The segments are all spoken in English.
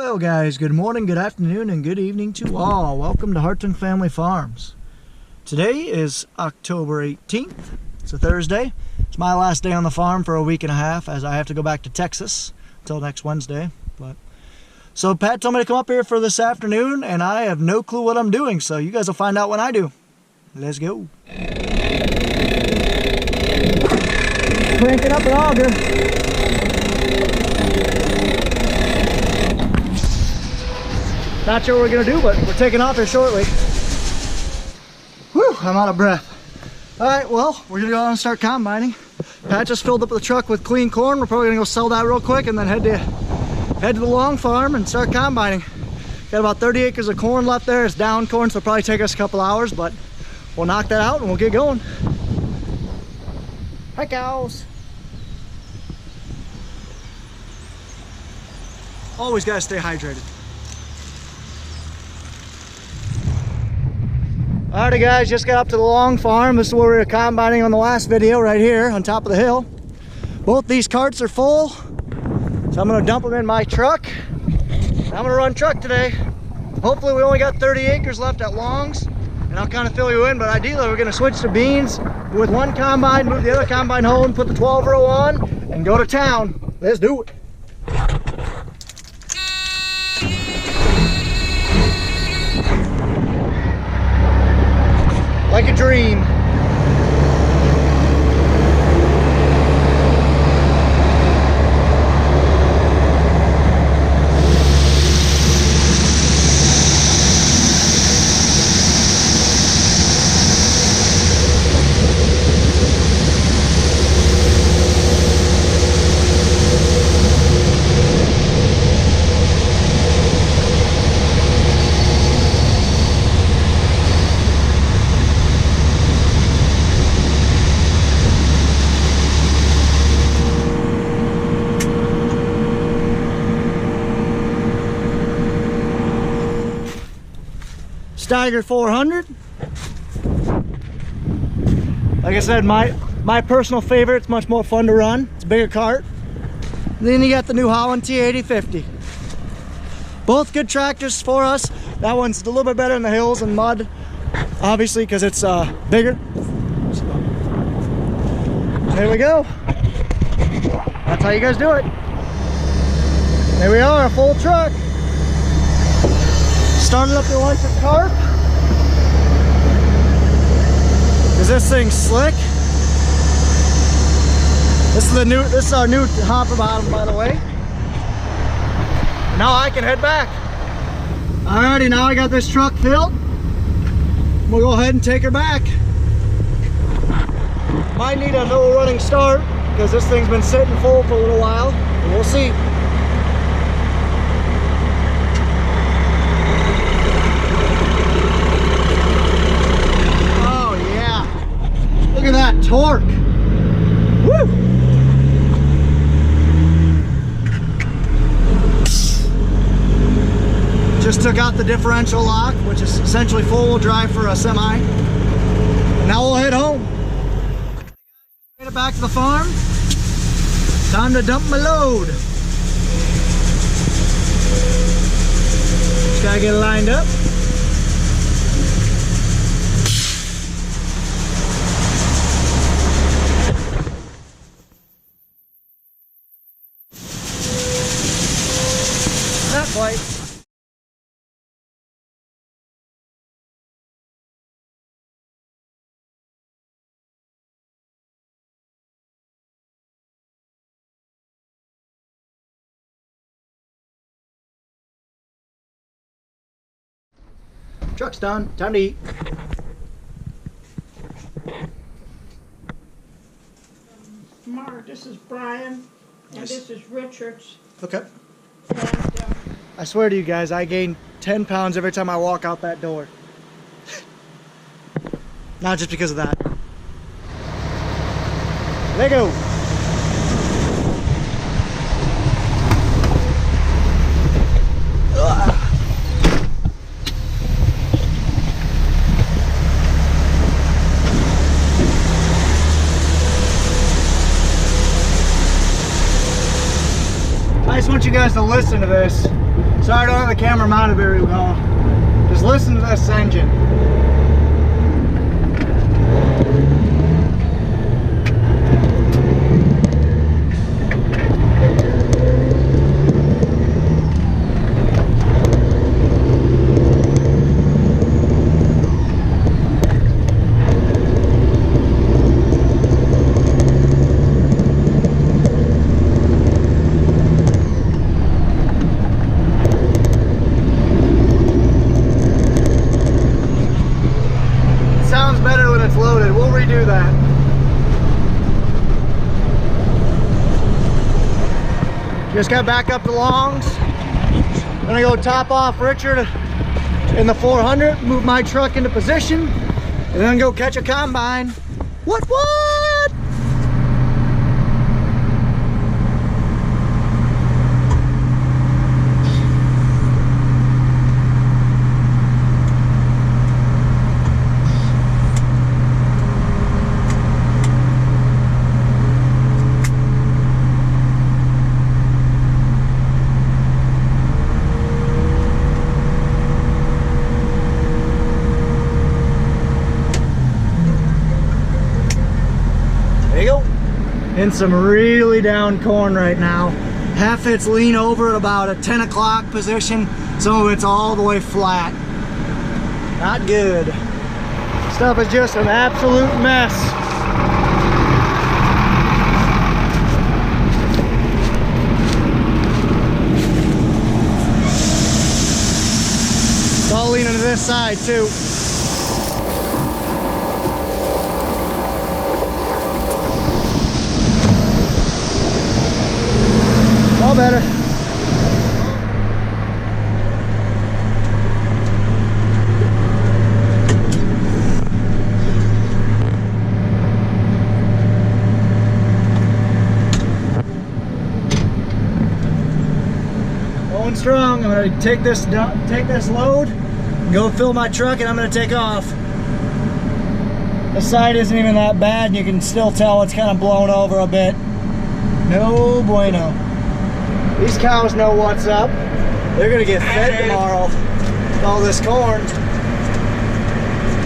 Well guys, good morning, good afternoon, and good evening to all. Welcome to Hartung Family Farms. Today is October 18th. It's a Thursday. It's my last day on the farm for a week and a half as I have to go back to Texas until next Wednesday. So Pat told me to come up here for this afternoon and I have no clue what I'm doing, so you guys will find out when I do. Let's go. Cranking up an auger. Not sure what we're gonna do, but we're taking off here shortly. Whew, I'm out of breath. All right, well, we're gonna go out and start combining. Pat just filled up the truck with clean corn. We're probably gonna go sell that real quick and then head to the long farm and start combining. Got about 30 acres of corn left there. It's down corn, so it'll probably take us a couple hours, but we'll knock that out and we'll get going. Hi, cows. Always gotta stay hydrated. Alrighty guys, just got up to the long farm. This is where we were combining on the last video, right here on top of the hill. Both these carts are full, so I'm gonna dump them in my truck. I'm gonna run truck today. Hopefully we only got 30 acres left at longs, and I'll kind of fill you in, but ideally we're gonna switch to beans with one combine, move the other combine home, put the 12 row on, and go to town. Let's do it. Like a dream. Steiger 400. Like I said, my personal favorite. It's much more fun to run. It's a bigger cart. And then you got the New Holland T8050. Both good tractors for us. That one's a little bit better in the hills and mud, obviously, because it's bigger. So, there we go. That's how you guys do it. There we are, a full truck. Started up the electric cart. Is this thing slick? This is our new hopper bottom, by the way. Now I can head back. Alrighty, now I got this truck filled. We'll go ahead and take her back. Might need a no running start because this thing's been sitting full for a little while. But we'll see. Look at that torque. Woo! Just took out the differential lock, which is essentially four-wheel drive for a semi. And now we'll head home. Made it back to the farm. Time to dump my load. Just gotta get it lined up. Not quite. Truck's done. Time to eat. Mark, this is Brian, and Yes. this is Richards. Okay. And I swear to you guys, I gain 10 pounds every time I walk out that door. Not just because of that. Let go. I just want you guys to listen to this. Sorry, I don't have the camera mounted very well. Just listen to this engine. Better when it's loaded. We'll redo that. Just got back up to Longs. Gonna go top off Richard in the 400, move my truck into position, and then go catch a combine. What? In some really down corn right now. Half it's lean over at about a 10 o'clock position. Some of it's all the way flat. Not good. Stuff is just an absolute mess. It's all leaning to this side too. All better. Going strong. I'm going to take this load, go fill my truck, and I'm going to take off. The side isn't even that bad, and you can still tell it's kind of blown over a bit. No bueno. These cows know what's up. They're gonna get fed tomorrow with all this corn.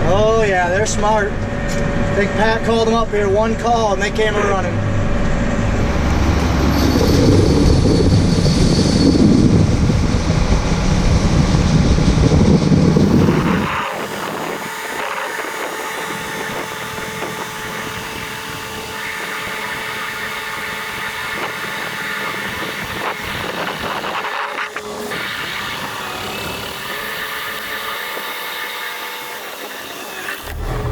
Oh yeah, they're smart. I think Pat called them up here, one call, and they came running.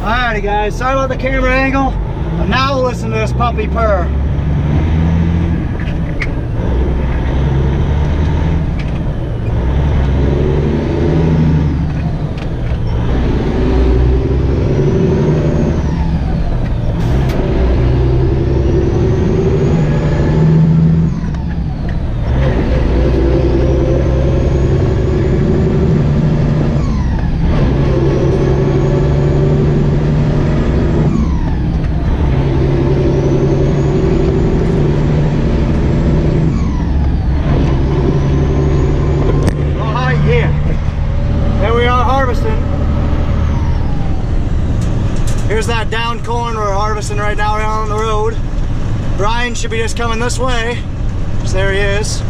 Alrighty guys, sorry about the camera angle, but now listen to this puppy purr. Here's that down corn we're harvesting right now around the road. Brian should be just coming this way. So there he is.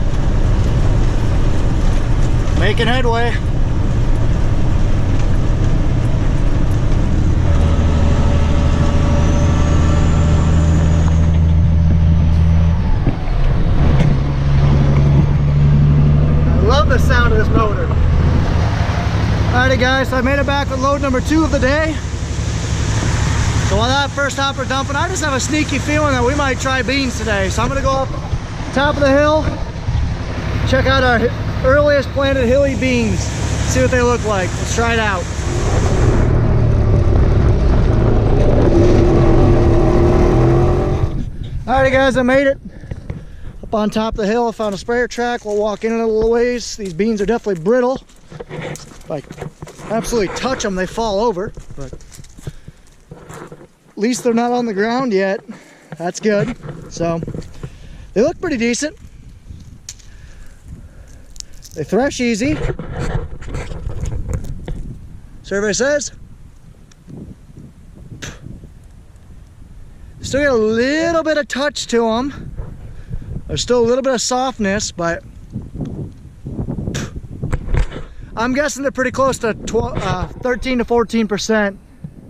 Making headway. I love the sound of this motor. Alrighty guys, so I made it back with load number 2 of the day. So while that first hopper dumping, I just have a sneaky feeling that we might try beans today. So I'm gonna go up top of the hill, check out our earliest planted hilly beans, see what they look like. Let's try it out. Alrighty guys, I made it. Up on top of the hill, I found a sprayer track. We'll walk in a little ways. These beans are definitely brittle. If I absolutely touch them, they fall over. But at least they're not on the ground yet. That's good. So they look pretty decent. They thresh easy. Survey says. Still got a little bit of touch to them. There's still a little bit of softness, but I'm guessing they're pretty close to 13 to 14%.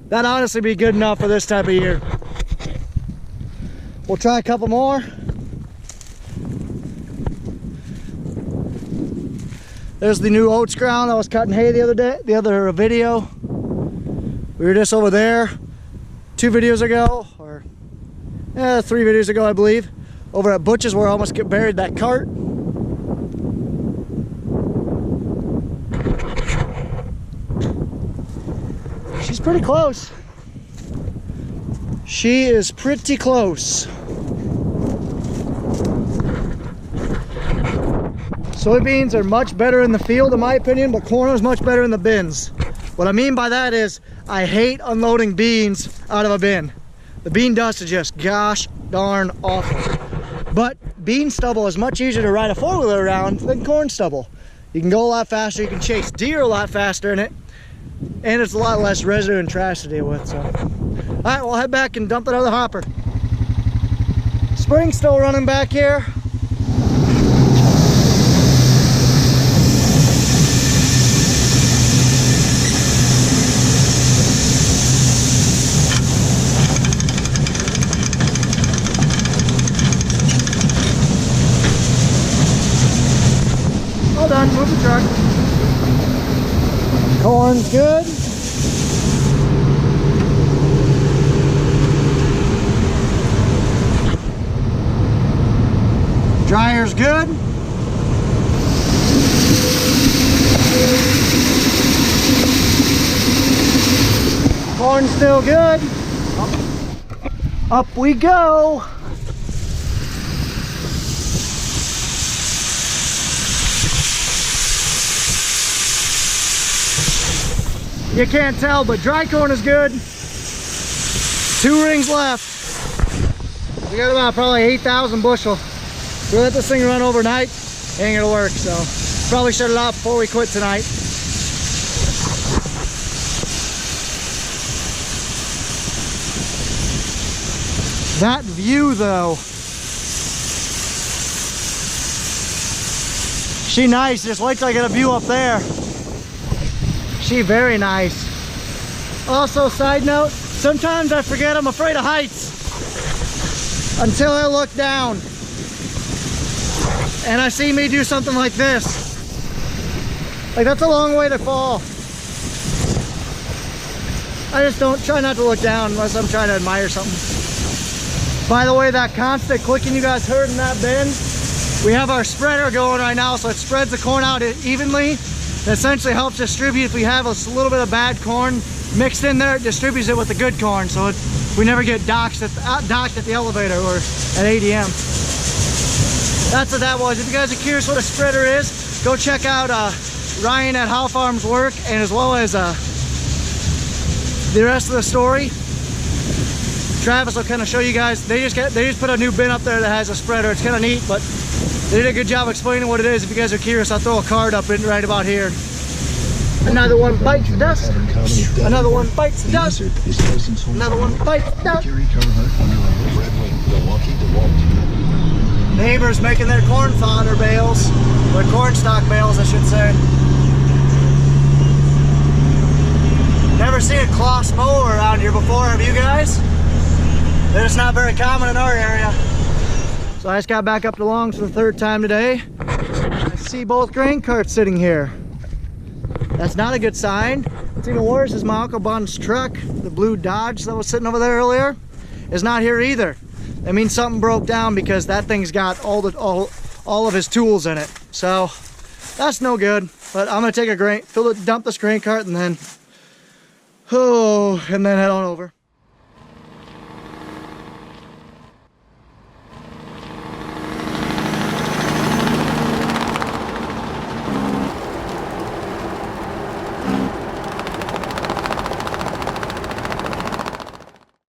That'd honestly be good enough for this type of year. We'll try a couple more. There's the new oats ground. I was cutting hay the other video. We were just over there 2 videos ago, or 3 videos ago, I believe. Over at Butch's where I almost buried that cart. She's pretty close. She is pretty close. Soybeans are much better in the field in my opinion, but corn is much better in the bins. What I mean by that is I hate unloading beans out of a bin. The bean dust is just gosh darn awful. But bean stubble is much easier to ride a 4-wheeler around than corn stubble. You can go a lot faster, you can chase deer a lot faster in it, and it's a lot less residue and trash to deal with. So, all right, we'll head back and dump it out of the hopper. Spring's still running back here. All done, move the truck. Corn's good. Dryer's good. Corn's still good. Up we go. You can't tell, but dry corn is good. 2 rings left. We got about probably 8,000 bushel. We let this thing run overnight, ain't gonna work, so probably shut it off before we quit tonight. That view though. She nice, just wait till I get a view up there. She very nice. Also, side note, sometimes I forget I'm afraid of heights until I look down and I see me do something like this. Like, that's a long way to fall. I just don't try not to look down unless I'm trying to admire something. By the way, that constant clicking you guys heard in that bin, we have our spreader going right now, so it spreads the corn out evenly. It essentially helps distribute. If we have a little bit of bad corn mixed in there, it distributes it with the good corn, so we never get docked at the elevator or at ADM. That's what that was. If you guys are curious what a spreader is, go check out Ryan at How Farms work, and as well as the rest of the story. Travis will kind of show you guys. They just put a new bin up there that has a spreader. It's kind of neat, but they did a good job explaining what it is. If you guys are curious, I'll throw a card up in right about here. Another one bites the dust. Another one bites the dust. Another one bites the dust. Neighbors making their corn fodder bales, or corn stalk bales, I should say. Never seen a cloth mower around here before, have you guys? They're just not very common in our area. So I just got back up to Longs for the 3rd time today. I see both grain carts sitting here. That's not a good sign. What's even worse is my Uncle Bun's truck, the blue Dodge that was sitting over there earlier, is not here either. That means something broke down because that thing's got all of his tools in it. So that's no good. But I'm gonna take a dump this grain cart and then head on over.